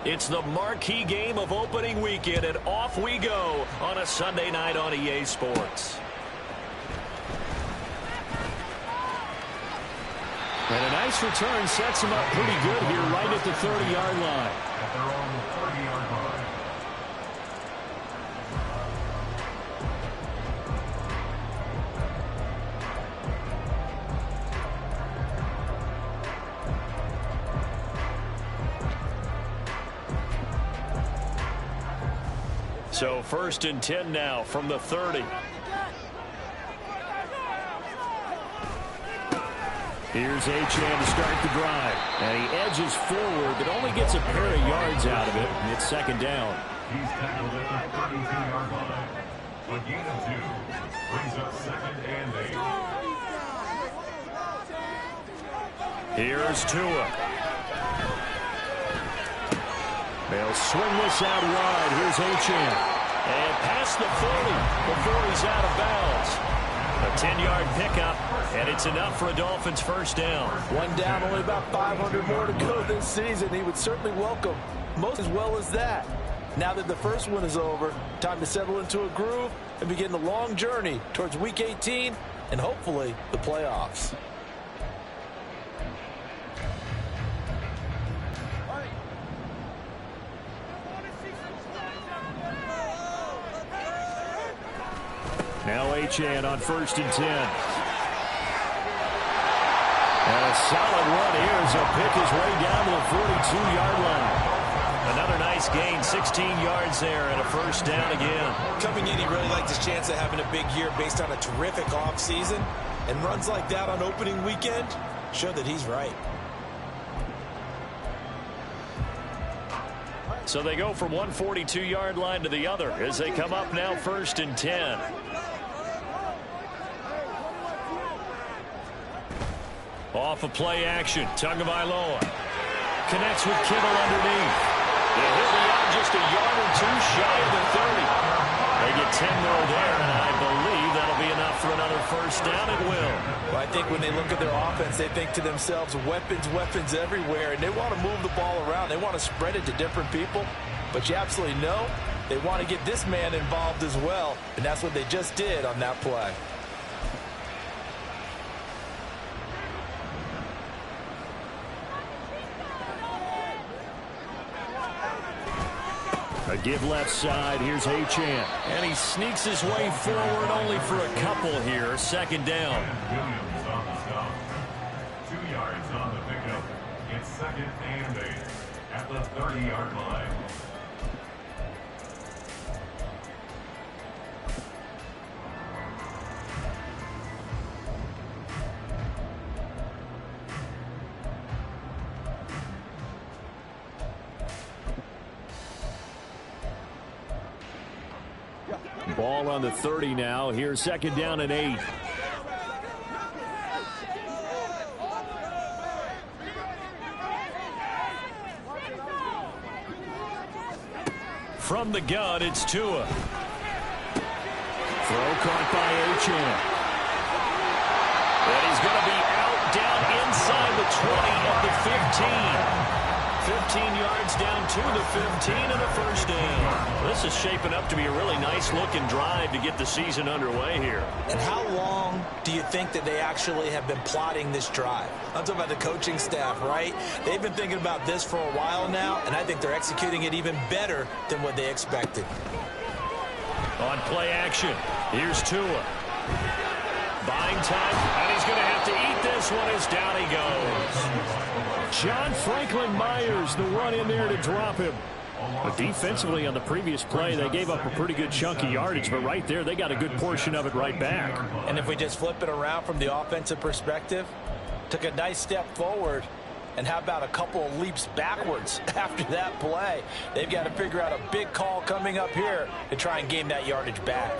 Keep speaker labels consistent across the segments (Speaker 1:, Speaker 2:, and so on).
Speaker 1: It's the marquee game of opening weekend, and off we go on a Sunday night on EA Sports.
Speaker 2: And a nice return sets him up pretty good here right at the 30-yard line.
Speaker 3: They're on the 30-yard line.
Speaker 1: So 1st and 10 now from the 30.
Speaker 2: Here's Achane to start the drive. And he edges forward, but only gets a pair of yards out of it. And it's 2nd down.
Speaker 3: He's tackled at the 32-yard line. A gain of 2 brings up 2nd and 8.
Speaker 1: Here's Tua.
Speaker 2: They'll swing this out wide. Here's Achane.
Speaker 1: And past the 40 before he's out of bounds. A 10-yard pickup, and it's enough for a Dolphins 1st down.
Speaker 4: One down, only about 500 more to go this season. He would certainly welcome most as well as that. Now that the first one is over, time to settle into a groove and begin the long journey towards Week 18 and hopefully the playoffs.
Speaker 2: Now Achane on 1st and 10. And a solid run here as he'll pick his way down to the 42-yard line.
Speaker 1: Another nice gain, 16 yards there, and a 1st down again.
Speaker 5: Coming in, he really liked his chance of having a big year based on a terrific offseason. And runs like that on opening weekend show that he's right.
Speaker 1: So they go from one 42-yard line to the other as they come up now 1st and 10. Off of play action, Tagovailoa connects with Kittle underneath. They hit the end just a yard or 2 shy of the 30. They get 10 more there, and I believe that'll be enough for another 1st down. It will.
Speaker 4: Well, I think when they look at their offense, they think to themselves, weapons, weapons everywhere, and they want to move the ball around. They want to spread it to different people, but you absolutely know they want to get this man involved as well, and that's what they just did on that play.
Speaker 2: A give left side. Here's Achane.
Speaker 1: And he sneaks his way forward only for a couple here. 2nd down.
Speaker 3: Williams on the stop. 2 yards on the pickup. It's 2nd and 8 at the 30-yard line.
Speaker 2: Ball on the 30 now. Here's 2nd down and 8.
Speaker 1: From the gun, it's Tua.
Speaker 2: Throw caught by Achane.
Speaker 1: And he's going to be out down inside the 20 at the 15. 15 yards down to the 15 and a 1st down. This is shaping up to be a really nice-looking drive to get the season underway here.
Speaker 5: And how long do you think that they actually have been plotting this drive? I'm talking about the coaching staff, right? They've been thinking about this for a while now, and I think they're executing it even better than what they expected.
Speaker 1: On play action, here's Tua. Buying time, and he's going to have to eat this one as down he goes.
Speaker 2: John Franklin Myers, the run in there to drop him. But defensively on the previous play, they gave up a pretty good chunk of yardage, but right there, they got a good portion of it right back.
Speaker 4: And if we just flip it around from the offensive perspective, took a nice step forward, and how about a couple of leaps backwards after that play? They've got to figure out a big call coming up here to try and gain that yardage back.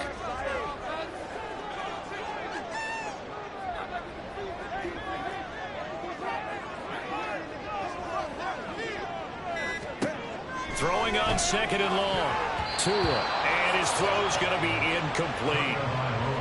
Speaker 1: Throwing on 2nd and long.
Speaker 2: Tua.
Speaker 1: And his throw's going to be incomplete.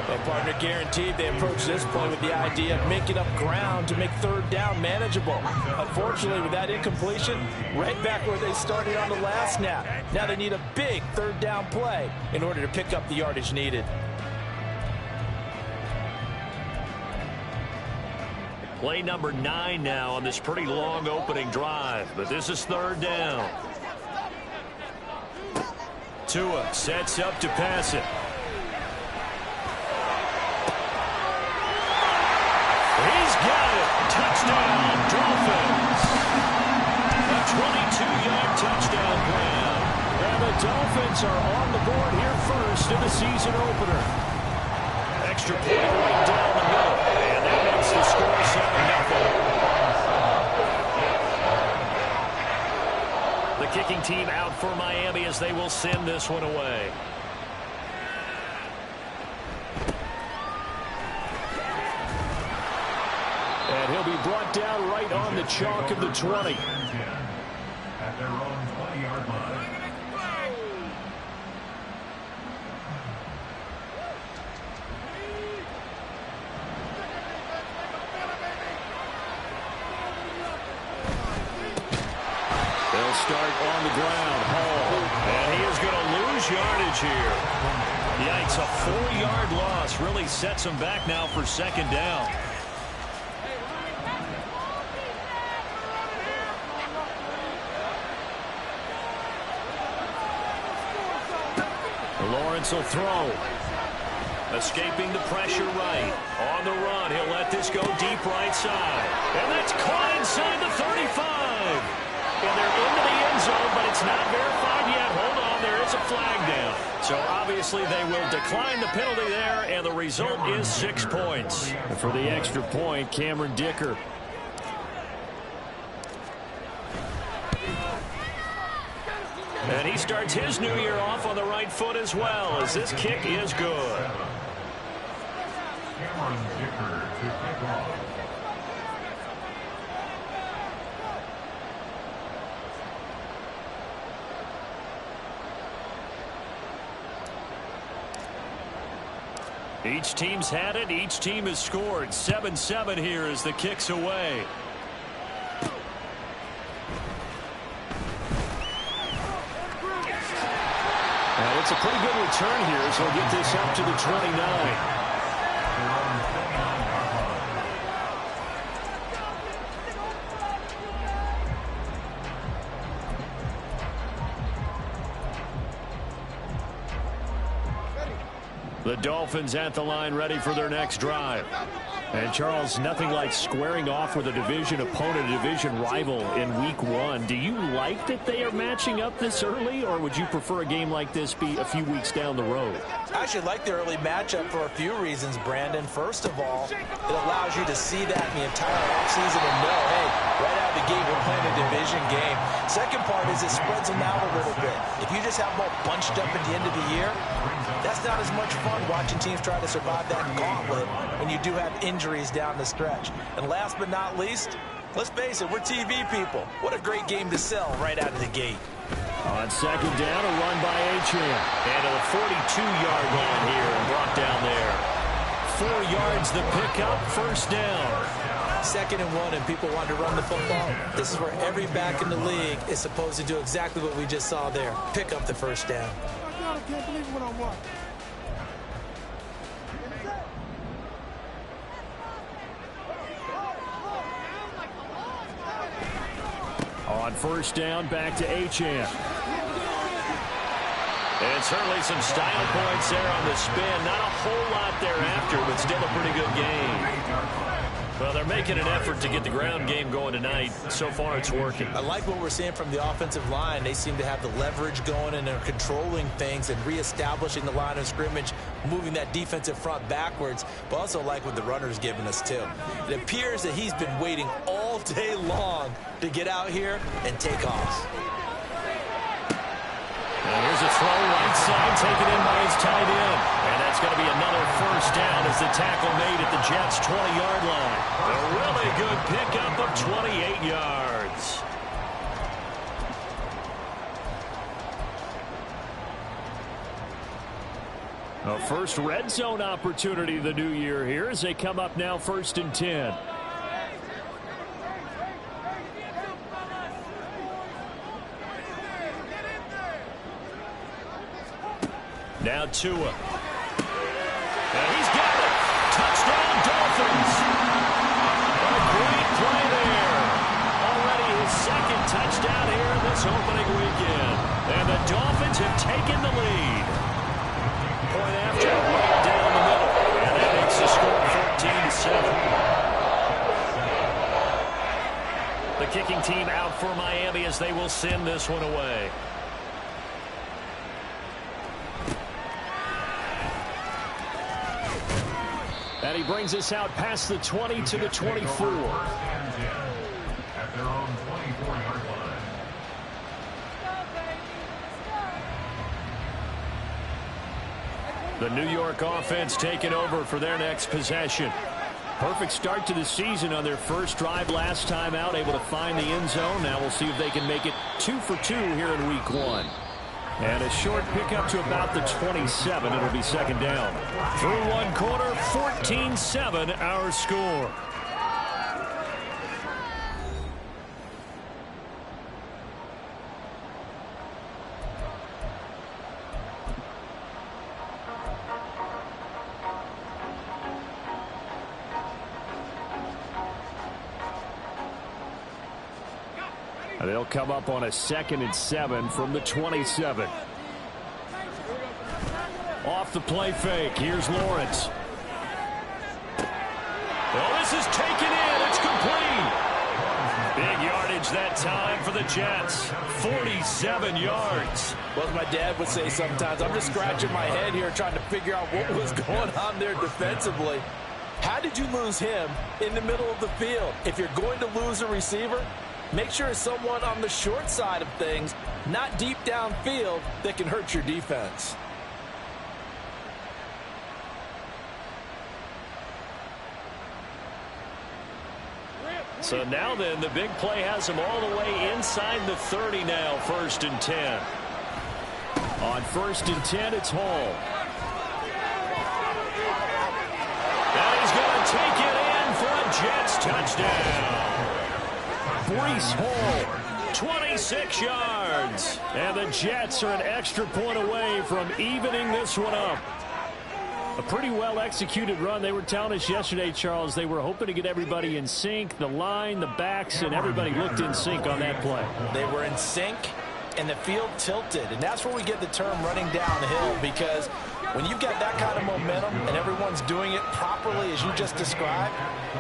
Speaker 4: Well, partner, guaranteed they approach this play with the idea of making up ground to make third down manageable. Unfortunately, with that incompletion, right back where they started on the last snap. Now they need a big third down play in order to pick up the yardage needed.
Speaker 1: Play number 9 now on this pretty long opening drive, but this is third down. Tua sets up to pass it. He's got it. Touchdown, Dolphins. A 22-yard touchdown grab.
Speaker 2: And the Dolphins are on the board here first in the season opener.
Speaker 1: Extra point right down the middle. And that makes the score 7-0. The kicking team out for Miami as they will send this one away.
Speaker 2: And he'll be brought down right on the chalk of the 20.
Speaker 3: At their own 20-yard line.
Speaker 2: They'll start on the ground. Hall.
Speaker 1: And he is going to lose yardage here. Yikes, a 4-yard loss really sets him back now for second down. Lawrence will throw. Escaping the pressure right. On the run, he'll let this go deep right side. And that's caught inside the 35. And they're into the end zone, but it's not verified yet. Hold on, there is a flag down. So obviously they will decline the penalty there, and the result is 6 points.
Speaker 2: And for the extra point, Cameron Dicker.
Speaker 1: And he starts his new year off on the right foot as well, as this kick is good.
Speaker 3: Cameron Dicker to kick off.
Speaker 1: Each team's had it. Each team has scored. 7-7 here as the kick's away.
Speaker 2: And it's a pretty good return here, so he'll get this up to the 29.
Speaker 1: The Dolphins at the line ready for their next drive.
Speaker 2: And Charles, nothing like squaring off with a division opponent, a division rival in week 1. Do you like that they are matching up this early, or would you prefer a game like this be a few weeks down the road?
Speaker 5: I actually like the early matchup for a few reasons, Brandon. First of all, it allows you to see that in the entire offseason and know, hey, right out of the gate, we're playing a division game. Second part is it spreads them out a little bit. If you just have them all bunched up at the end of the year, that's not as much fun watching teams try to survive that gauntlet when you do have injuries down the stretch. And last but not least, let's face it, we're TV people. What a great game to sell right out of the gate.
Speaker 2: On second down, a run by Achane.
Speaker 1: And to the 42-yard line here and brought down there. 4 yards the pickup, first down.
Speaker 5: 2nd and 1, and people want to run the football. This is where every back in the league is supposed to do exactly what we just saw there. Pick up the first down.
Speaker 6: I can't believe what I'm watching.
Speaker 2: On first down, back to Achane.
Speaker 1: And certainly some style points there on the spin. Not a whole lot thereafter, but still a pretty good game. Well, they're making an effort to get the ground game going tonight. So far, it's working.
Speaker 5: I like what we're seeing from the offensive line. They seem to have the leverage going, and they're controlling things and reestablishing the line of scrimmage, moving that defensive front backwards, but also like what the runner's giving us, too. It appears that he's been waiting all day long to get out here and take off.
Speaker 1: And here's a throw right side, taken in by his tight end. And that's going to be another first down as the tackle made at the Jets' 20-yard line. A really good pickup of 28 yards.
Speaker 2: A first red zone opportunity the new year here as they come up now 1st and 10. Now Tua. And he's got it. Touchdown Dolphins. A great play there. Already his second touchdown here this opening weekend. And the Dolphins have taken the lead. Point after right down the middle. And that makes the score 14-7. The kicking team out for Miami as they will send this one away. And he brings us out past the 20 to the 24.
Speaker 3: At their own 24-yard line.
Speaker 2: The New York offense taking over for their next possession. Perfect start to the season on their first drive last time out, able to find the end zone. Now we'll see if they can make it 2 for 2 here in week 1. And a short pickup to about the 27. It'll be second down. Through one quarter, 14-7 our score. They'll come up on a 2nd and 7 from the 27. Off the play fake. Here's Lawrence. Well, this is taken in. It's complete. Big yardage that time for the Jets. 47 yards.
Speaker 4: Well, as my dad would say sometimes, I'm just scratching my head here trying to figure out what was going on there defensively. How did you lose him in the middle of the field? If you're going to lose a receiver, make sure it's someone on the short side of things, not deep downfield, that can hurt your defense.
Speaker 2: So now then, the big play has them all the way inside the 30 now, 1st and 10. On 1st and 10, it's Hall. And he's going to take it in for a Jets touchdown. Breece Hall, 26 yards. And the Jets are an extra point away from evening this one up. A pretty well-executed run. They were telling us yesterday, Charles, they were hoping to get everybody in sync, the line, the backs, and everybody looked in sync on that play.
Speaker 4: They were in sync, and the field tilted. And that's where we get the term running downhill, because when you've got that kind of momentum and everyone's doing it properly as you just described,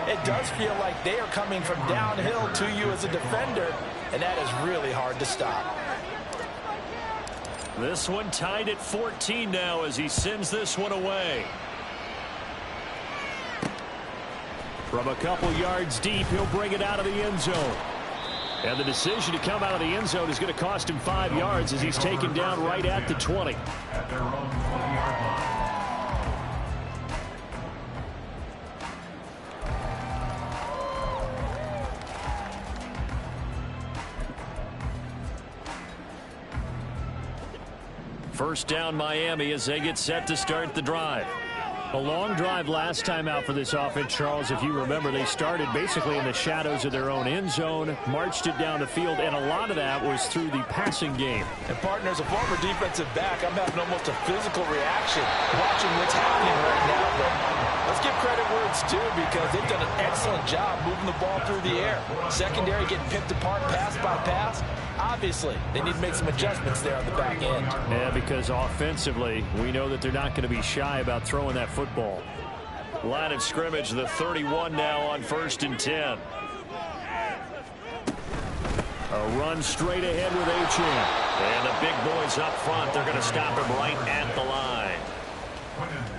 Speaker 4: it does feel like they are coming from downhill to you as a defender, and that is really hard to stop.
Speaker 2: This one tied at 14 now as he sends this one away. From a couple yards deep, he'll bring it out of the end zone. And the decision to come out of the end zone is going to cost him 5 yards as he's taken down right at the 20.
Speaker 3: At their own 20-yard line.
Speaker 2: First down Miami as they get set to start the drive. A long drive last time out for this offense, Charles. If you remember, they started basically in the shadows of their own end zone, marched it down the field, and a lot of that was through the passing game.
Speaker 4: And, partner, as a former defensive back, I'm having almost a physical reaction watching what's happening right now. But let's give credit where it's due, because they've done an excellent job moving the ball through the air. Secondary getting picked apart pass by pass. Obviously, they need to make some adjustments there on the back end.
Speaker 2: Yeah, because offensively, we know that they're not going to be shy about throwing that football. Line of scrimmage, the 31 now on 1st and 10. A run straight ahead with Achane. And the big boys up front, they're going to stop him right at the line.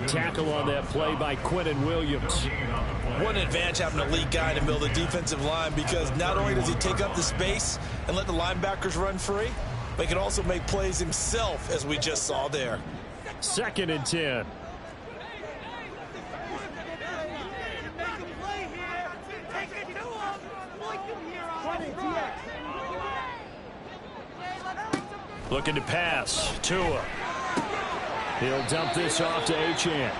Speaker 2: Tackle on that play by Quentin Williams.
Speaker 5: What an advantage having an elite guy in the middle of the defensive line, because not only does he take up the space and let the linebackers run free, but he can also make plays himself, as we just saw there.
Speaker 2: 2nd and 10. Looking to pass. Tua. He'll dump this off to Achane.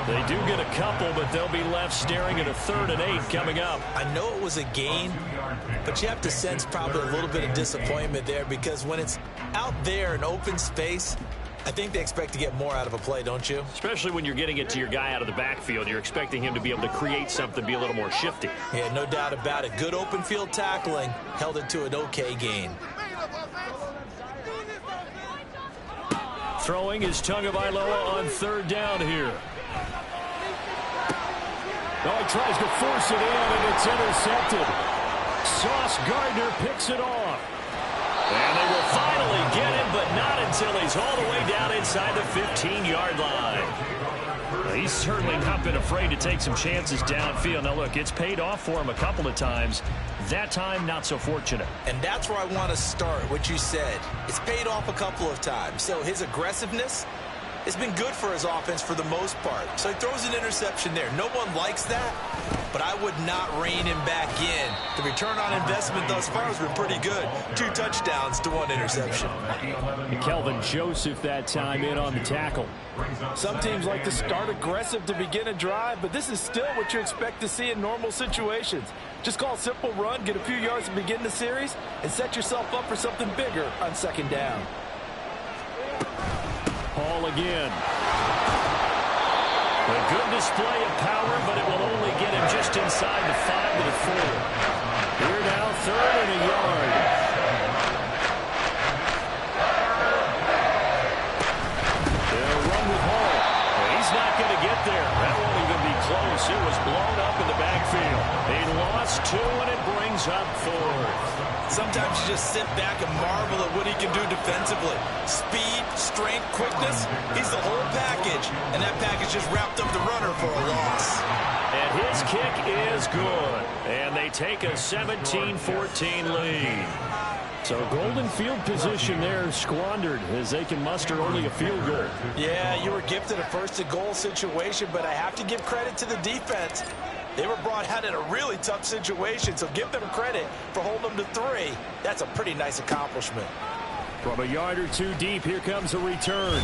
Speaker 2: They do get a couple, but they'll be left staring at a 3rd and 8 coming up.
Speaker 5: I know it was a gain, but you have to sense probably a little bit of disappointment there because when it's out there in open space, I think they expect to get more out of a play, don't you?
Speaker 2: Especially when you're getting it to your guy out of the backfield. You're expecting him to be able to create something, be a little more shifty.
Speaker 5: Yeah, no doubt about it. Good open field tackling held it to an okay gain.
Speaker 2: Throwing is Tagovailoa on 3rd down here. Oh, he tries to force it in, and it's intercepted. Sauce Gardner picks it off. And they will finally get him, but not until he's all the way down inside the 15-yard line. He's certainly not been afraid to take some chances downfield. Now, look, it's paid off for him a couple of times. That time, not so fortunate.
Speaker 5: And that's where I want to start, what you said. It's paid off a couple of times. So his aggressiveness has been good for his offense for the most part. So he throws an interception there. No one likes that, but I would not rein him back in. The return on investment thus far has been pretty good. 2 touchdowns to 1 interception.
Speaker 2: Kelvin Joseph that time in on the tackle.
Speaker 4: Some teams like to start aggressive to begin a drive, but this is still what you expect to see in normal situations. Just call a simple run, get a few yards to begin the series, and set yourself up for something bigger on 2nd down.
Speaker 2: Hall again. A good display of power, but it will only get him just inside the 5 to the 4. Here now, 3rd and a yard. They'll run with Hall. He's not going to get there. That won't even be close. It was blown up in the backfield. He lost 2, and it brings up 4th.
Speaker 5: Sometimes you just sit back and marvel at what he can do defensively. Speed, strength, quickness, he's the whole package. And that package just wrapped up the runner for a loss.
Speaker 2: And his kick is good. And they take a 17-14 lead. So golden field position there squandered as they can muster only a field goal.
Speaker 5: Yeah, you were gifted a 1st-and-goal situation, but I have to give credit to the defense. They were brought out in a really tough situation, so give them credit for holding them to 3. That's a pretty nice accomplishment.
Speaker 2: From a yard or 2 deep, here comes a return.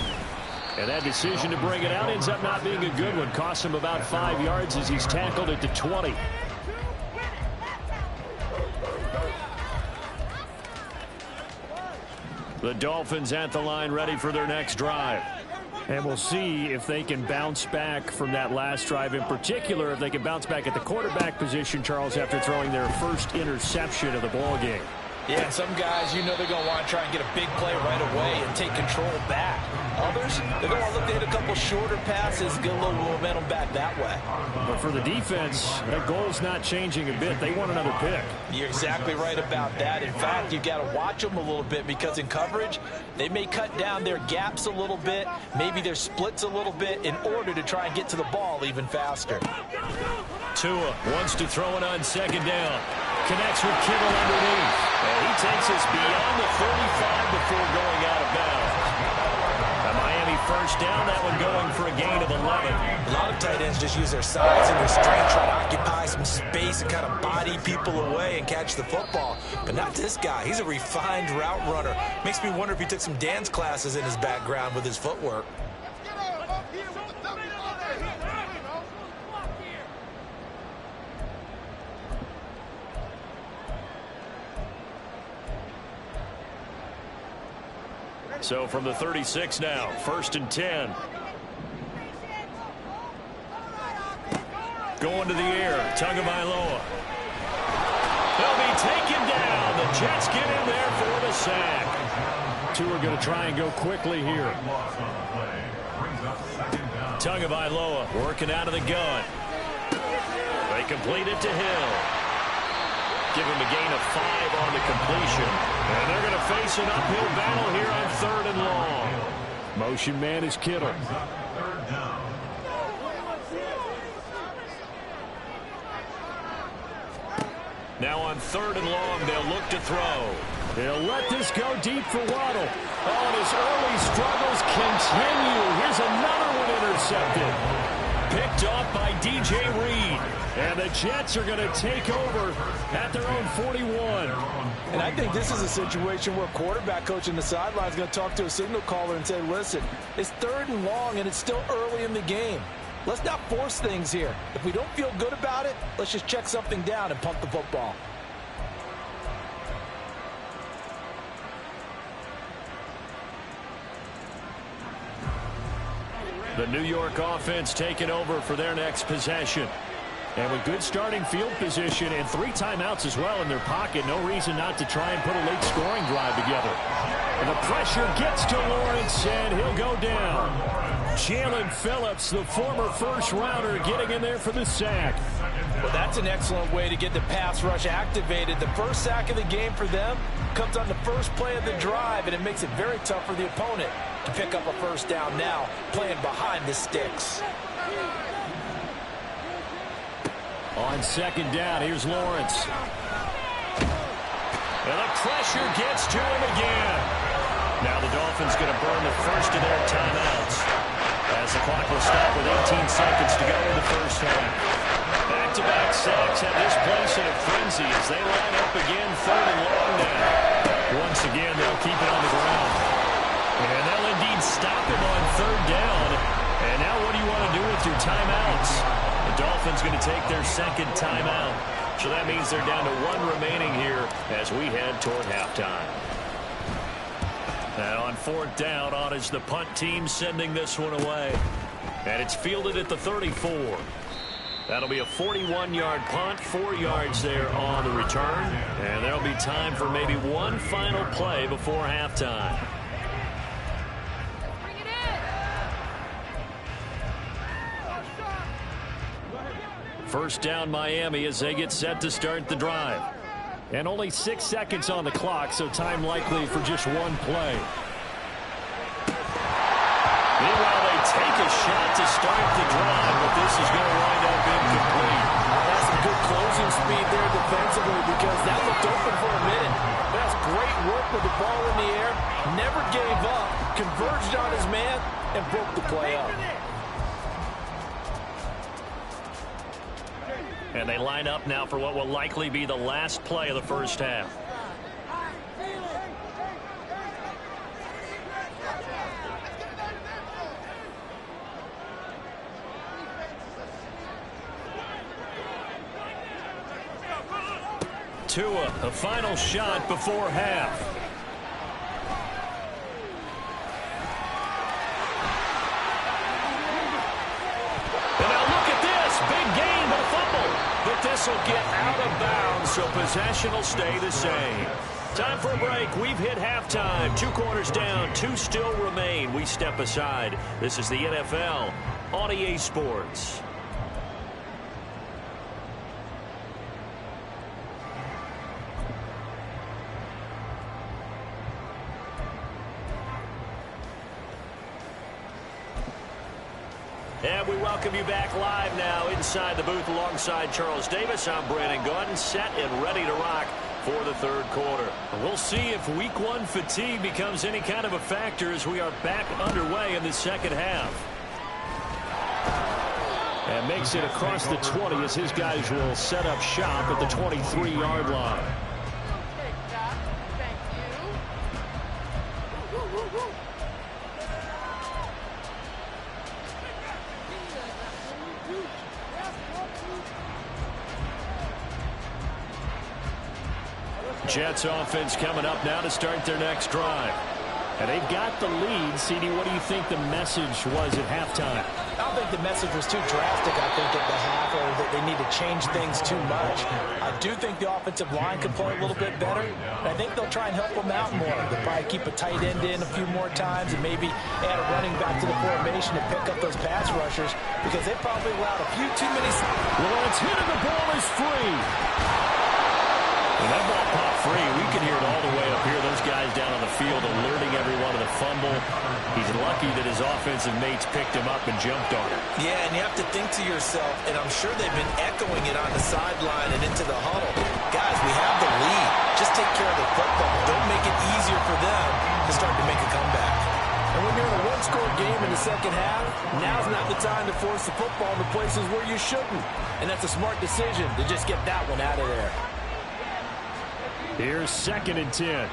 Speaker 2: And that decision to bring it out ends up not being a good one. Costs him about 5 yards as he's tackled at the 20. The Dolphins at the line ready for their next drive. And we'll see if they can bounce back from that last drive. In particular, if they can bounce back at the quarterback position, Charles, after throwing their first interception of the ball game.
Speaker 5: Yeah, and some guys, you know they're going to want to try and get a big play right away and take control back. Others, they're going to look to hit a couple shorter passes, get a little momentum back that way.
Speaker 2: But for the defense, that goal's not changing a bit. They want another pick.
Speaker 5: You're exactly right about that. In fact, you've got to watch them a little bit because in coverage, they may cut down their gaps a little bit, maybe their splits a little bit in order to try and get to the ball even faster.
Speaker 2: Tua wants to throw it on 2nd down. Connects with Kittle underneath. And he takes us beyond the 35 before going out of bounds. A Miami 1st down, that one going for a gain of 11.
Speaker 5: A lot of tight ends just use their size and their strength, try to occupy some space and kind of body people away and catch the football. But not this guy. He's a refined route runner. Makes me wonder if he took some dance classes in his background with his footwork.
Speaker 2: So from the 36 now, 1st and 10. Going to the air, Tagovailoa. They'll be taken down. The Jets get in there for the sack. 2 are going to try and go quickly here. Tagovailoa working out of the gun. They complete it to Hill. Give him a gain of 5 on the completion. And they're going to face an uphill battle here on 3rd and long. Motion man is Kittle. Now on 3rd and long, they'll look to throw. They'll let this go deep for Waddle. Oh, and his early struggles continue. Here's another one intercepted. Picked off by DJ Reed. And the Jets are going to take over at their own 41.
Speaker 4: And I think this is a situation where quarterback coach in the sideline is going to talk to a signal caller and say, listen, it's 3rd and long and it's still early in the game. Let's not force things here. If we don't feel good about it, let's just check something down and punt the football.
Speaker 2: The New York offense taking over for their next possession. And with good starting field position and 3 timeouts as well in their pocket, no reason not to try and put a late scoring drive together. And the pressure gets to Lawrence, and he'll go down. Jalen Phillips, the former first-rounder, getting in there for the sack.
Speaker 4: Well, that's an excellent way to get the pass rush activated. The first sack of the game for them comes on the first play of the drive, and it makes it very tough for the opponent to pick up a first down now, playing behind the sticks.
Speaker 2: On 2nd down, here's Lawrence. And the pressure gets to him again. Now the Dolphins going to burn the first of their timeouts as the clock will stop with 18 seconds to go in the first half. Back-to-back sacks have this place in a frenzy as they line up again 3rd and long now. Once again, they'll keep it on the ground. And they'll indeed stop him on 3rd down. And now what do you want to do with your timeouts? The Dolphins going to take their 2nd timeout. So that means they're down to 1 remaining here as we head toward halftime. And on 4th down, on is the punt team sending this one away. And it's fielded at the 34. That'll be a 41-yard punt, 4 yards there on the return. And there'll be time for maybe one final play before halftime. First down Miami as they get set to start the drive. And only 6 seconds on the clock, so time likely for just one play. Meanwhile, they take a shot to start the drive, but this is going to wind up incomplete.
Speaker 4: That's some good closing speed there defensively because that looked open for a minute. That's great work with the ball in the air. Never gave up, converged on his man, and broke the play up.
Speaker 2: And they line up now for what will likely be the last play of the first half. Tua, a final shot before half. And now look at this. Big gain, but a fumble. But this will get out of bounds, so possession will stay the same. Time for a break. We've hit halftime. 2 quarters down, 2 still remain. We step aside. This is the NFL on EA Sports. And we welcome you back live now inside the booth alongside Charles Davis. I'm Brandon Gordon, set and ready to rock for the 3rd quarter. We'll see if Week 1 fatigue becomes any kind of a factor as we are back underway in the 2nd half. And makes it across the 20 as his guys will set up shop at the 23-yard line. Jets offense coming up now to start their next drive. And they've got the lead. CD, what do you think the message was at halftime?
Speaker 4: I don't think the message was too drastic, I think, at the half, or that they need to change things too much. I do think the offensive line could play a little bit better. And I think they'll try and help them out more. They'll probably keep a tight end in a few more times and maybe add a running back to the formation to pick up those pass rushers because they probably allowed a few too many.
Speaker 2: Well, it's hit and the ball is free. And that ball popped free. We can hear it all the way up here. Those guys down on the field alerting everyone of the fumble. He's lucky that his offensive mates picked him up and jumped on it.
Speaker 5: Yeah, and you have to think to yourself, and I'm sure they've been echoing it on the sideline and into the huddle. Guys, we have the lead. Just take care of the football. Don't make it easier for them to start to make a comeback.
Speaker 4: And when you're in a one-score game in the second half, now's not the time to force the football in the places where you shouldn't. And that's a smart decision to just get that one out of there.
Speaker 2: Here's 2nd and 10.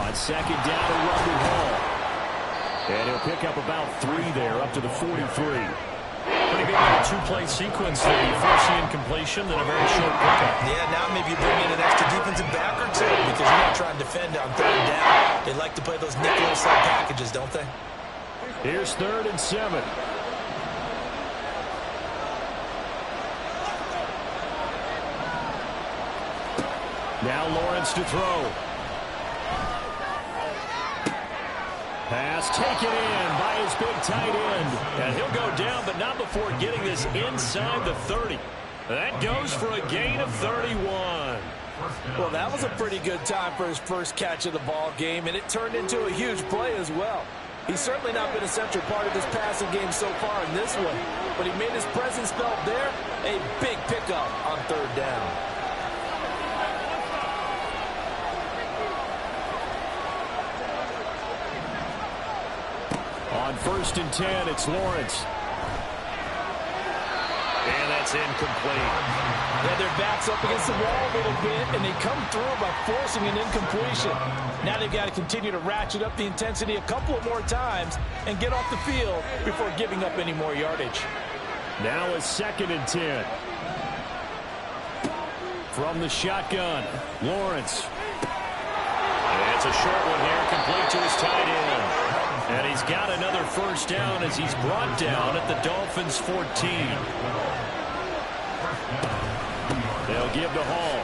Speaker 2: On 2nd down, a run with Hall. And he'll pick up about 3 there, up to the 43.
Speaker 1: Pretty big little two-play sequence there. You force the incompletion, then a very short pickup.
Speaker 5: Yeah, now maybe you bring in an extra defensive back or two because you're not trying to defend on 3rd down. They like to play those nickel sub packages, don't they?
Speaker 2: Here's 3rd and 7. Now Lawrence to throw. Pass taken in by his big tight end.
Speaker 1: And he'll go down, but not before getting this inside the 30. That goes for a gain of 31.
Speaker 4: Well, that was a pretty good time for his first catch of the ball game, and it turned into a huge play as well. He's certainly not been a central part of this passing game so far in this one, but he made his presence felt there. A big pickup on 3rd down.
Speaker 2: On 1st and 10, it's Lawrence.
Speaker 1: And that's incomplete.
Speaker 4: Yeah, their back's up against the wall a little bit, and they come through by forcing an incompletion. Now they've got to continue to ratchet up the intensity a couple of more times and get off the field before giving up any more yardage.
Speaker 2: Now a 2nd and 10. From the shotgun, Lawrence.
Speaker 1: And it's a short one here, complete to his tight end. And he's got another first down as he's brought down at the Dolphins' 14.
Speaker 2: They'll give to Hall.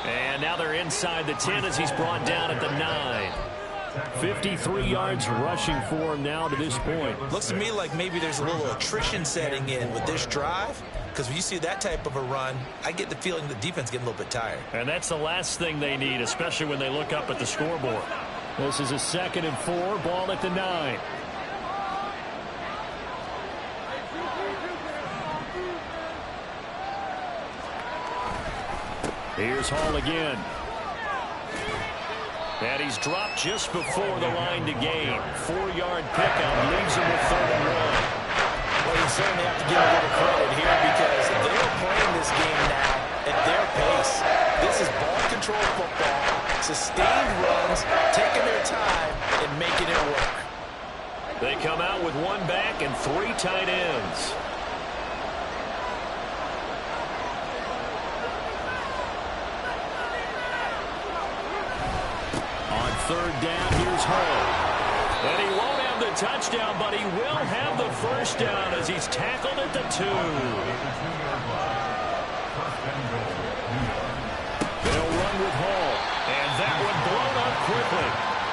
Speaker 1: And now they're inside the 10 as he's brought down at the 9.
Speaker 2: 53 yards rushing for him now to this point.
Speaker 5: Looks to me like maybe there's a little attrition setting in with this drive, because when you see that type of a run, I get the feeling the defense getting a little bit tired.
Speaker 1: And that's the last thing they need, especially when they look up at the scoreboard.
Speaker 2: This is a 2nd and 4, ball at the 9. Here's Hall again.
Speaker 1: And he's dropped just before the line to gain. 4-yard pickup leaves him with 3rd and 1.
Speaker 5: Well, you certainly have to give a little credit here because they are playing this game now at their pace. This is ball control football, sustained runs, taking their time and making it work.
Speaker 1: They come out with 1 back and 3 tight ends.
Speaker 2: On 3rd down, here's Hall.
Speaker 1: And he won't have the touchdown, but he will have the first down as he's tackled at the 2.
Speaker 2: They'll run with Hall.
Speaker 1: And that one blown up quickly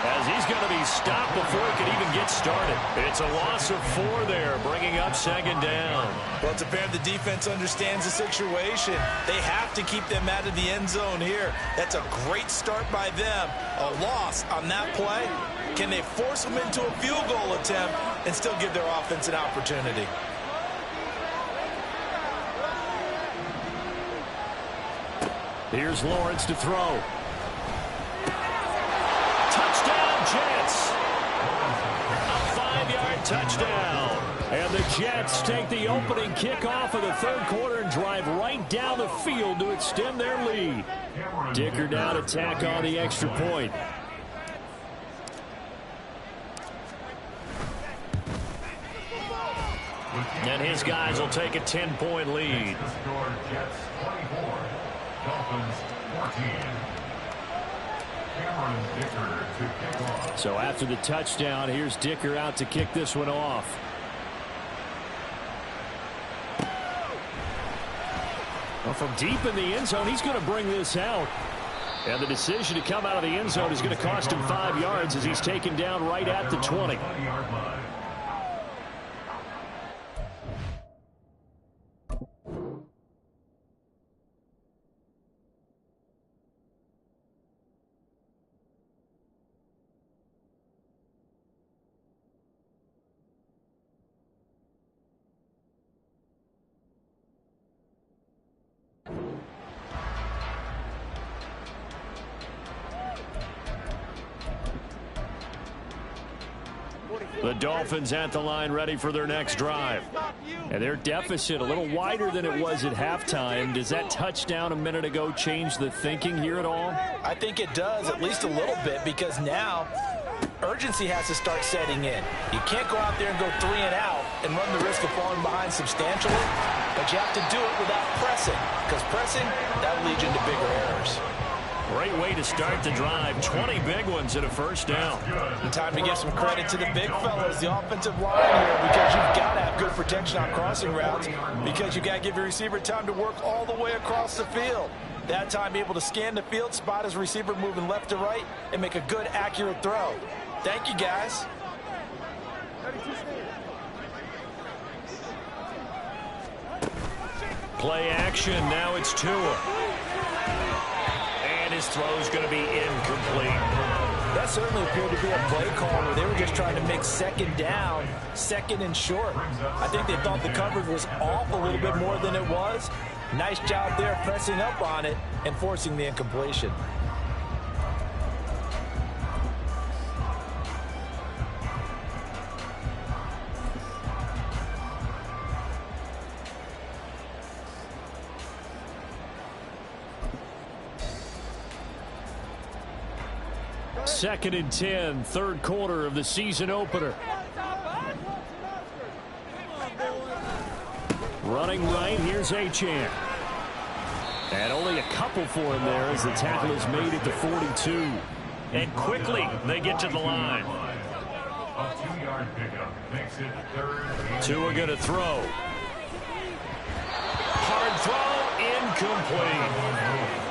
Speaker 1: as he's going to be stopped before he can even get started. It's a loss of 4 there, bringing up 2nd down.
Speaker 5: Well, it's apparent the defense understands the situation. They have to keep them out of the end zone here. That's a great start by them. A loss on that play. Can they force them into a field goal attempt and still give their offense an opportunity?
Speaker 2: Here's Lawrence to throw.
Speaker 1: Touchdown, Jets. A 5-yard touchdown.
Speaker 2: And the Jets take the opening kickoff of the 3rd quarter and drive right down the field to extend their lead. Dicker now to tack on the extra point.
Speaker 1: And his guys will take a 10-point lead.
Speaker 3: Score Jets 24, Dolphins 14. Cameron Dicker to kick off.
Speaker 2: So after the touchdown, here's Dicker out to kick this one off. Well, from deep in the end zone, he's going to bring this out. And the decision to come out of the end zone is going to cost him 5 yards as he's taken down right at the 20.
Speaker 3: 20-yard line.
Speaker 2: The Dolphins at the line ready for their next drive. And their deficit a little wider than it was at halftime. Does that touchdown a minute ago change the thinking here at all?
Speaker 5: I think it does, at least a little bit, because now urgency has to start setting in. You can't go out there and go 3 and out and run the risk of falling behind substantially, but you have to do it without pressing, because pressing, that'll lead you into bigger errors.
Speaker 2: Great way to start the drive. 20 big ones and a first down.
Speaker 5: And time to give some credit to the big fellas, the offensive line here, because you've got to have good protection on crossing routes, because you've got to give your receiver time to work all the way across the field. That time, be able to scan the field, spot his receiver moving left to right, and make a good, accurate throw. Thank you, guys.
Speaker 2: Play action. Now it's Tua. And his throw's going to be incomplete.
Speaker 5: That certainly appeared to be a play call where they were just trying to make second down, second and short. I think they thought the coverage was off a little bit more than it was. Nice job there pressing up on it and forcing the incompletion.
Speaker 2: Second and 10, third quarter of the season opener. Running right, here's Achane. And only a couple for him there as the tackle is made at the 42. And quickly, they get to the line.
Speaker 3: A 2-yard pickup makes it 3rd.
Speaker 2: Tua going to throw. Hard throw, incomplete.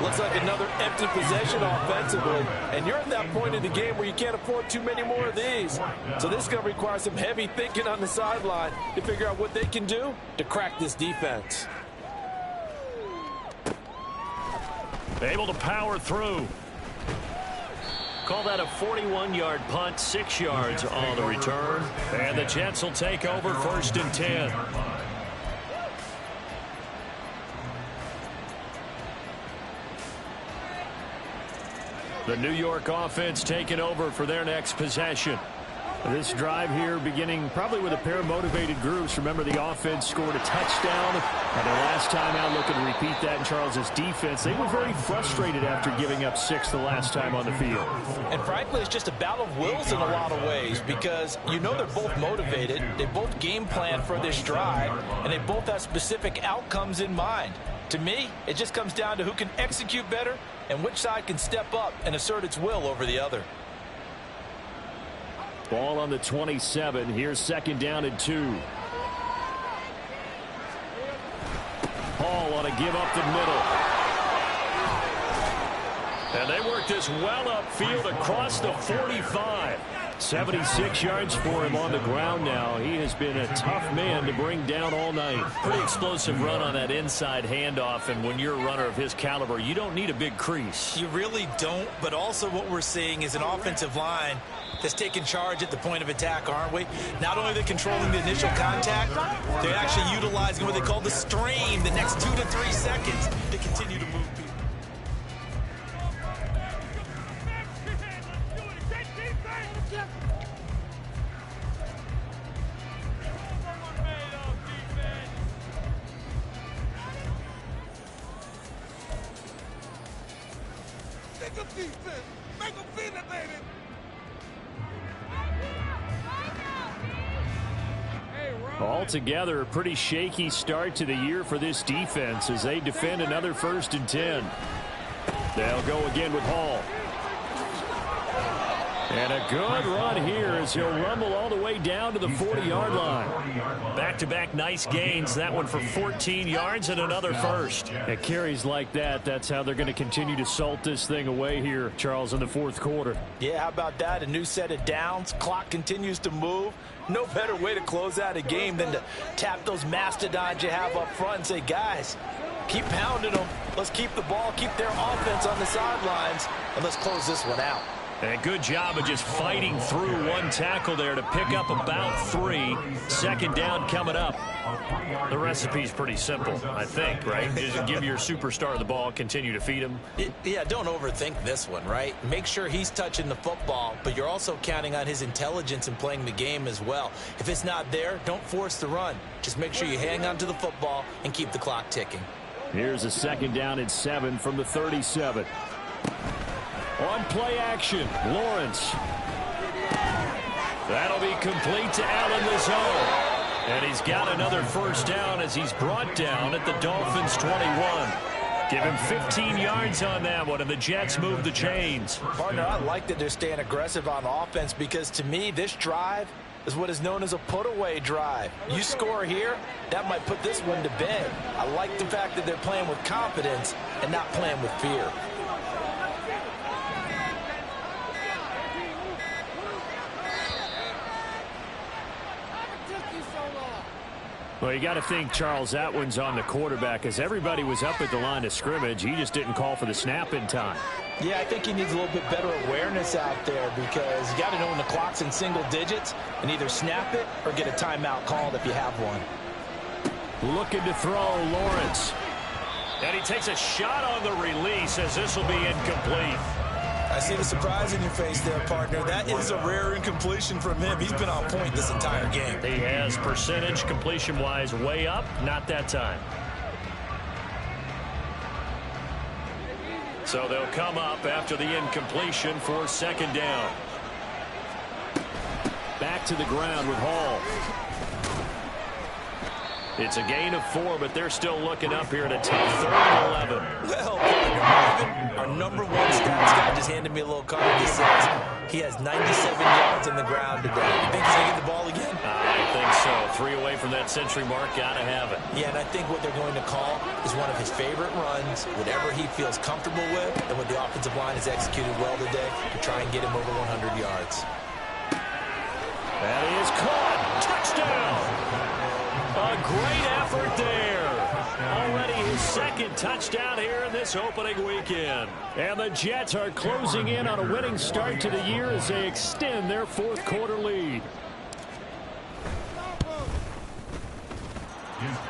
Speaker 4: Looks like another empty possession offensively. And you're at that point in the game where you can't afford too many more of these. So this is going to require some heavy thinking on the sideline to figure out what they can do to crack this defense.
Speaker 2: Able to power through. Call that a 41-yard punt, 6 yards on the return. And the Jets will take over 1st and 10. The New York offense taking over for their next possession. This drive here beginning probably with a pair of motivated groups. Remember, the offense scored a touchdown, and their last time out looking to repeat that in Charles's defense. They were very frustrated after giving up 6 the last time on the field.
Speaker 5: And frankly, it's just a battle of wills in a lot of ways, because you know they're both motivated, they both game plan for this drive, and they both have specific outcomes in mind. To me, it just comes down to who can execute better and which side can step up and assert its will over the other.
Speaker 2: Ball on the 27. Here's 2nd down and 2. Hall on a give up the middle. And they work this well upfield across the 45. 76 yards for him on the ground now. He has been a tough man to bring down all night. Pretty explosive run on that inside handoff, and when you're a runner of his caliber, you don't need a big crease.
Speaker 5: You really don't, but also what we're seeing is an offensive line that's taking charge at the point of attack, aren't we? Not only are they controlling the initial contact, they're actually utilizing what they call the strain, the next 2 to 3 seconds, to continue to move people.
Speaker 2: Altogether, a pretty shaky start to the year for this defense as they defend another 1st and 10. They'll go again with Hall. And a good run here as he'll rumble all the way down to the 40-yard line. Back-to-back nice gains. That one for 14 yards and another first. At carries like that, that's how they're going to continue to salt this thing away here, Charles, in the 4th quarter.
Speaker 5: Yeah, how about that? A new set of downs. Clock continues to move. No better way to close out a game than to tap those mastodons you have up front and say, guys, keep pounding them. Let's keep the ball, keep their offense on the sidelines, and let's close this one out.
Speaker 2: And good job of just fighting through one tackle there to pick up about 3. Second down coming up. The recipe's pretty simple, I think, right? Just give your superstar the ball, continue to feed him.
Speaker 5: Yeah, don't overthink this one, right? Make sure he's touching the football, but you're also counting on his intelligence in playing the game as well. If it's not there, don't force the run. Just make sure you hang on to the football and keep the clock ticking.
Speaker 2: Here's a 2nd down and 7 from the 37. On play action, Lawrence. That'll be complete to Allen Lazard. And he's got another first down as he's brought down at the Dolphins' 21. Give him 15 yards on that one, and the Jets move the chains.
Speaker 4: Partner, I like that they're staying aggressive on offense because, to me, this drive is what is known as a put-away drive. You score here, that might put this one to bed. I like the fact that they're playing with confidence and not playing with fear.
Speaker 2: Well, you got to think, Charles, that one's on the quarterback as everybody was up at the line of scrimmage. He just didn't call for the snap in time.
Speaker 5: Yeah, I think he needs a little bit better awareness out there because you got to know when the clock's in single digits and either snap it or get a timeout called if you have one.
Speaker 2: Looking to throw, Lawrence. And he takes a shot on the release as this will be incomplete.
Speaker 5: I see the surprise in your face there, partner. That is a rare incompletion from him. He's been on point this entire game.
Speaker 2: He has percentage completion-wise way up, not that time. So they'll come up after the incompletion for 2nd down. Back to the ground with Hall. It's a gain of 4, but they're still looking up here at a tough 3rd and 11.
Speaker 5: Well, our number 1 stats guy just handed me a little card that says he has 97 yards on the ground today. You think he's going to get the ball again?
Speaker 2: I think so. 3 away from that century mark. Got to have it.
Speaker 5: Yeah, and I think what they're going to call is one of his favorite runs, whatever he feels comfortable with, and what the offensive line has executed well today to try and get him over 100 yards.
Speaker 2: That is caught. Touchdown. A great effort there. Already his 2nd touchdown here in this opening weekend. And the Jets are closing in on a winning start to the year as they extend their 4th quarter lead.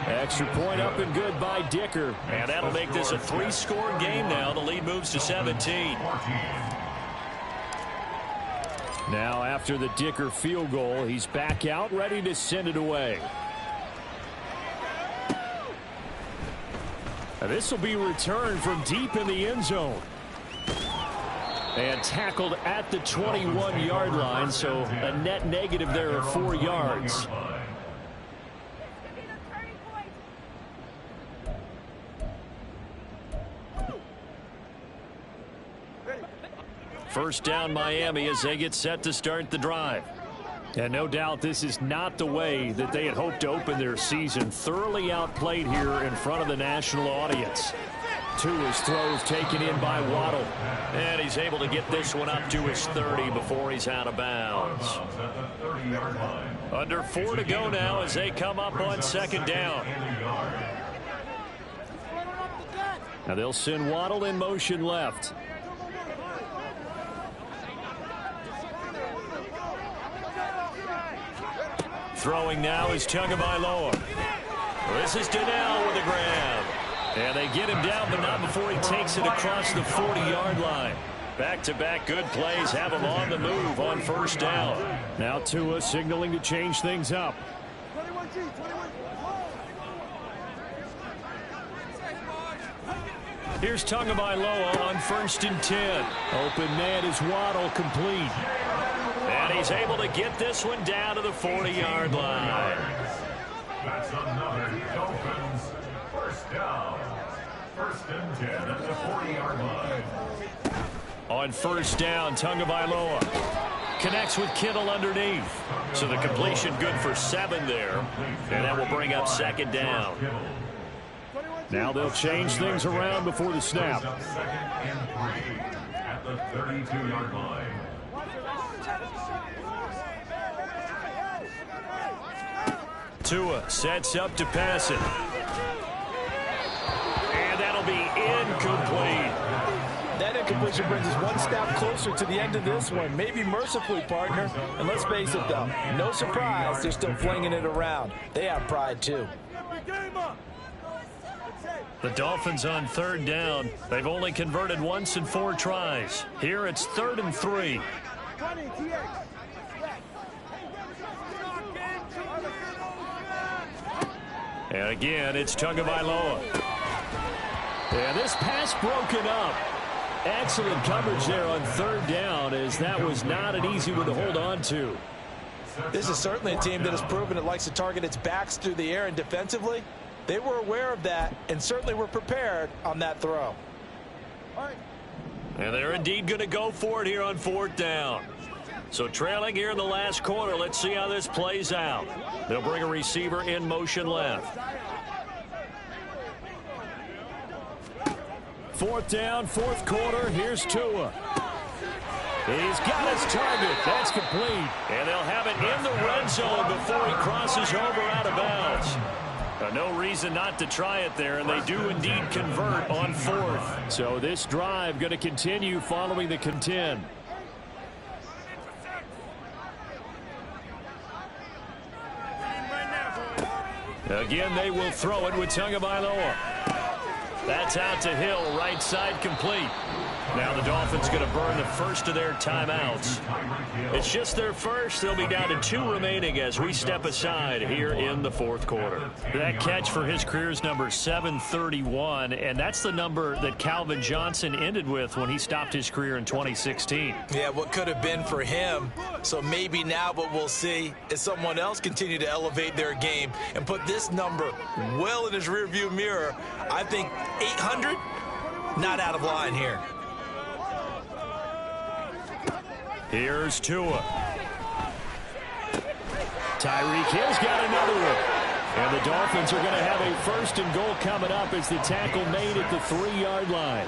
Speaker 2: Extra point up and good by Dicker. And that'll make this a 3-score game now. The lead moves to 17. Now after the Dicker field goal, he's back out ready to send it away. Now this will be returned from deep in the end zone. And tackled at the 21-yard line, so a net negative there of 4 yards. First down Miami as they get set to start the drive. And no doubt this is not the way that they had hoped to open their season. Thoroughly outplayed here in front of the national audience. Tua's throws taken in by Waddle. And he's able to get this one up to his 30 before he's out of bounds. Under 4 to go now as they come up on 2nd down. Now they'll send Waddle in motion left. Throwing now is Tagovailoa. This is Donnell with the grab. And they get him down, but not before he takes it across the 40-yard line. Back-to-back good plays have him on the move on 1st down. Now Tua signaling to change things up. Here's Tagovailoa on 1st and 10. Open man is Waddle, complete. And he's able to get this one down to the 40-yard line.
Speaker 3: That's another Dolphins 1st down. 1st and 10 at the 40-yard line.
Speaker 2: On 1st down, Tagovailoa connects with Kittle underneath. So the completion good for 7 there. And that will bring up 2nd down. Now they'll change things around before the snap.
Speaker 3: 2nd and 3 at the 32-yard line.
Speaker 2: Tua sets up to pass it. And that'll be incomplete.
Speaker 5: That
Speaker 4: That completion brings us one step closer to the end of this one. Maybe mercifully, partner. And let's face it, though, no surprise, they're still flinging it around. They have pride, too.
Speaker 2: The Dolphins on third down. They've only converted once in 4 tries. Here it's 3rd and 3. And again, it's Tagovailoa. And this pass broken up. Excellent coverage there on 3rd down, as that was not an easy one to hold on to.
Speaker 5: This is certainly a team that has proven it likes to target its backs through the air, and defensively, they were aware of that and certainly were prepared on that throw.
Speaker 2: And they're indeed going to go for it here on 4th down. So trailing here in the last quarter, let's see how this plays out. They'll bring a receiver in motion left. 4th down, 4th quarter. Here's Tua. He's got his target. That's complete. And they'll have it in the red zone before he crosses over out of bounds. No reason not to try it there, and they do indeed convert on 4th. So this drive going to continue following the contend. Again, they will throw it with Tagovailoa. That's out to Hill, right side complete. Now the Dolphins going to burn the first of their timeouts. It's just their first. They'll be down to 2 remaining as we step aside here in the 4th quarter. That catch for his career is number 731, and that's the number that Calvin Johnson ended with when he stopped his career in 2016.
Speaker 5: Yeah, what could have been for him. So maybe now what we'll see is someone else continue to elevate their game and put this number well in his rearview mirror. I think 800, not out of line here.
Speaker 2: Here's Tua. Tyreek Hill's got another one. And the Dolphins are going to have a 1st and goal coming up as the tackle made at the 3-yard line.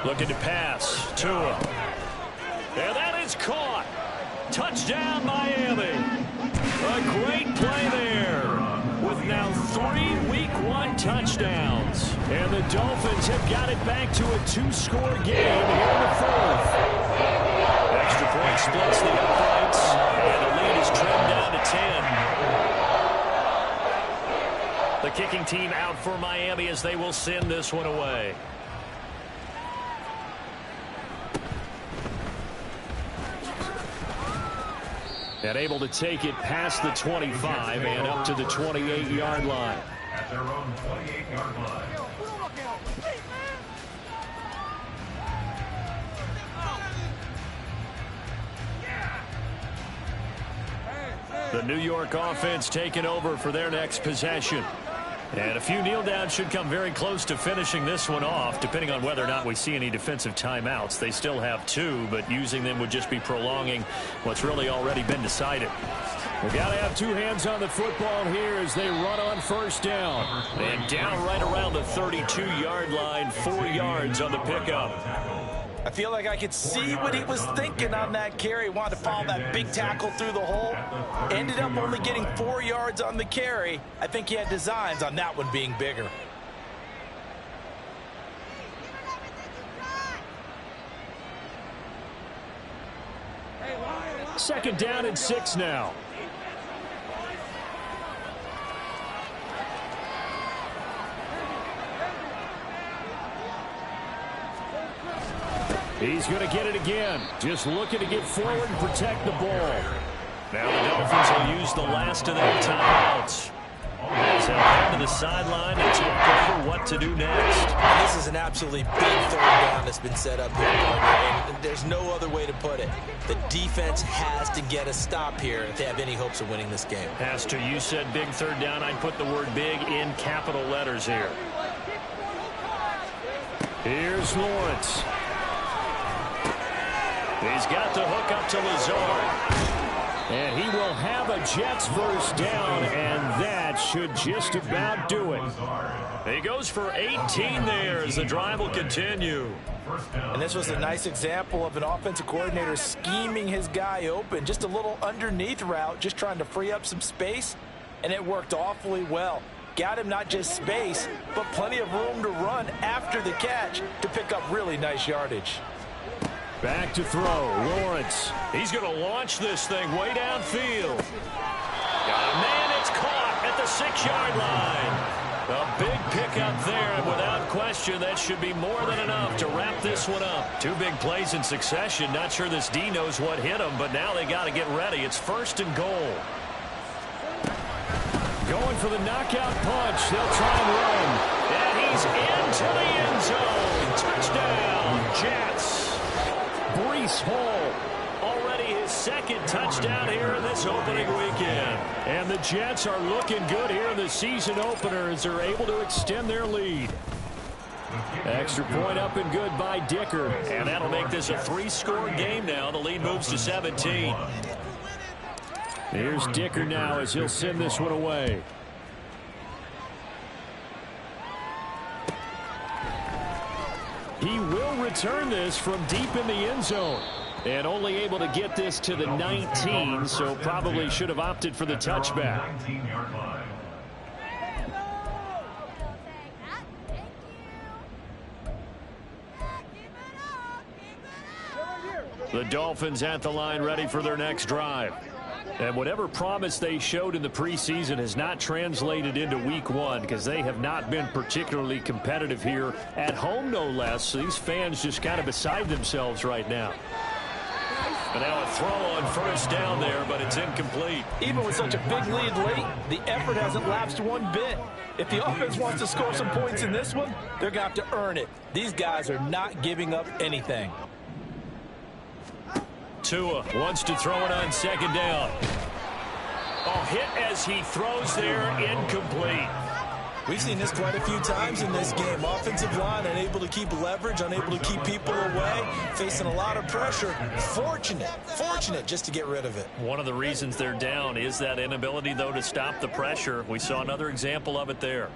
Speaker 2: Looking to pass. Tua. And that is caught. Touchdown, Miami. A great play there. With now 3 Week 1 touchdowns. And the Dolphins have got it back to a 2-score game here in the 4th. Extra point splits the uprights, and the lead is trimmed down to 10. The kicking team out for Miami as they will send this one away. And able to take it past the 25 and up to the 28-yard line.
Speaker 3: At their own 28-yard line.
Speaker 2: The New York offense taking over for their next possession. And a few kneel downs should come very close to finishing this one off, depending on whether or not we see any defensive timeouts. They still have 2, but using them would just be prolonging what's really already been decided. We've got to have 2 hands on the football here as they run on 1st down. And down right around the 32-yard line, 4 yards on the pickup.
Speaker 5: I feel like I could see what he was thinking on that carry. Wanted to follow that big tackle through the hole. Ended up only getting 4 yards on the carry. I think he had designs on that one being bigger.
Speaker 2: Second down and 6 now. He's going to get it again. Just looking to get forward and protect the ball. Now the Dolphins will use the last of their timeouts. As they'll head to the sideline and talk over what to do next.
Speaker 5: This is an absolutely big 3rd down that's been set up here, and there's no other way to put it. The defense has to get a stop here if they have any hopes of winning this game.
Speaker 2: Pastor, you said big 3rd down. I'd put the word big in capital letters here. Here's Lawrence. He's got the hook up to Lazard. And he will have a Jets 1st down, and that should just about do it. He goes for 18 there as the drive will continue.
Speaker 4: And this was a nice example of an offensive coordinator scheming his guy open. Just a little underneath route, just trying to free up some space, and it worked awfully well. Got him not just space, but plenty of room to run after after the catch to pick up really nice yardage.
Speaker 2: Back to throw. Lawrence.
Speaker 1: He's going to launch this thing way downfield. Man, it's caught at the 6-yard line. A big pickup there, and without question, that should be more than enough to wrap this one up. 2 big plays in succession. Not sure this D knows what hit him, but now they got to get ready. It's 1st and goal.
Speaker 2: Going for the knockout punch. They'll try and run.
Speaker 1: And he's into the end zone. Touchdown, Jets.
Speaker 2: Breece Hall.
Speaker 1: Already his 2nd touchdown here in this opening weekend.
Speaker 2: And the Jets are looking good here in the season opener as they're able to extend their lead. Extra point up and good by Dicker.
Speaker 1: And that'll make this a 3-score game now. The lead moves to 17.
Speaker 2: Here's Dicker now as he'll send this one away. He will return this from deep in the end zone. And only able to get this to the 19, so probably should have opted for the touchback. The Dolphins at the line ready for their next drive. And whatever promise they showed in the preseason has not translated into week 1 because they have not been particularly competitive here at home, no less. So these fans just kind of beside themselves right now.
Speaker 1: And now a throw on 1st down there, but it's incomplete.
Speaker 4: Even with such a big lead late, the effort hasn't lapsed one bit. If the offense wants to score some points in this one, they're going to have to earn it. These guys are not giving up anything.
Speaker 1: Tua wants to throw it on 2nd down. Oh, hit as he throws there, incomplete.
Speaker 5: We've seen this quite a few times in this game. Offensive line unable to keep leverage, unable to keep people away, facing a lot of pressure. Fortunate just to get rid of it.
Speaker 1: One of the reasons they're down is that inability, though, to stop the pressure. We saw another example of it there.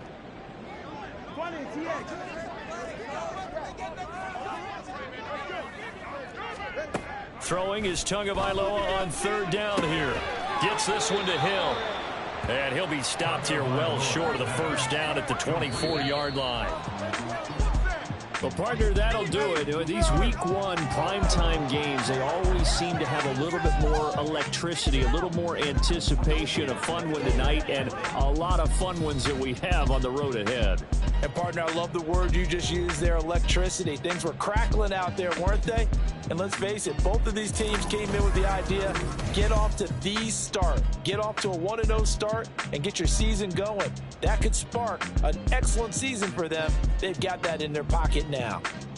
Speaker 1: Throwing is Tagovailoa on 3rd down here. Gets this one to Hill. And he'll be stopped here well short of the 1st down at the 24-yard line.
Speaker 2: Well, partner, that'll do it. These week 1 primetime games, they always seem to have a little bit more electricity, a little more anticipation, a fun one tonight, and a lot of fun ones that we have on the road ahead.
Speaker 4: And, partner, I love the word you just used there, electricity. Things were crackling out there, weren't they? And let's face it, both of these teams came in with the idea, get off to the start. Get off to a 1-0 start and get your season going. That could spark an excellent season for them. They've got that in their pocket now.